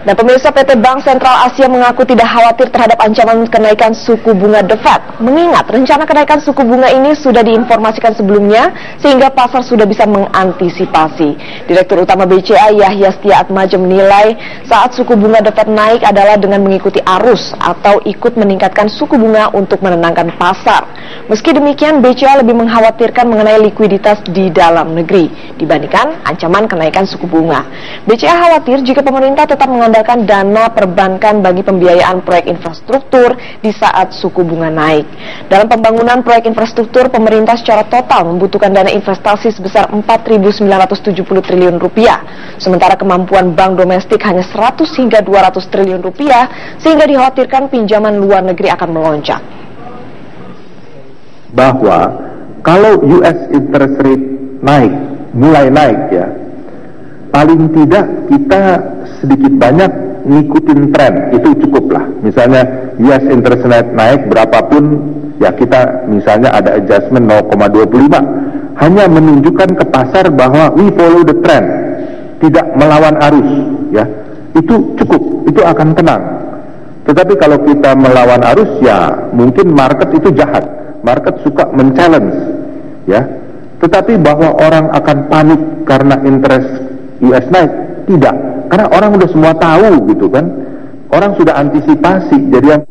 Dan pemirsa, PT Bank Sentral Asia mengaku tidak khawatir terhadap ancaman kenaikan suku bunga The Fed. Mengingat rencana kenaikan suku bunga ini sudah diinformasikan sebelumnya, sehingga pasar sudah bisa mengantisipasi. Direktur Utama BCA Yahya Setiaatmaja menilai saat suku bunga The Fed naik adalah dengan mengikuti arus atau ikut meningkatkan suku bunga untuk menenangkan pasar. Meski demikian, BCA lebih mengkhawatirkan mengenai likuiditas di dalam negeri dibandingkan ancaman kenaikan suku bunga. BCA khawatir jika pemerintah tetap mengandalkan dana perbankan bagi pembiayaan proyek infrastruktur di saat suku bunga naik. Dalam pembangunan proyek infrastruktur, pemerintah secara total membutuhkan dana investasi sebesar 4.970 triliun rupiah. Sementara kemampuan bank domestik hanya 100 hingga 200 triliun rupiah, sehingga dikhawatirkan pinjaman luar negeri akan melonjak. Bahwa kalau US interest rate mulai naik ya, paling tidak kita sedikit banyak ngikutin tren, itu cukup lah. Misalnya US interest rate naik berapapun, ya kita misalnya ada adjustment 0,25, hanya menunjukkan ke pasar bahwa we follow the trend, tidak melawan arus, ya itu cukup, itu akan tenang. Tetapi kalau kita melawan arus, ya mungkin market itu jahat, market suka men-challenge, ya. Tetapi bahwa orang akan panik karena interest US naik, tidak. Karena orang udah semua tahu gitu kan. Orang sudah antisipasi, jadi yang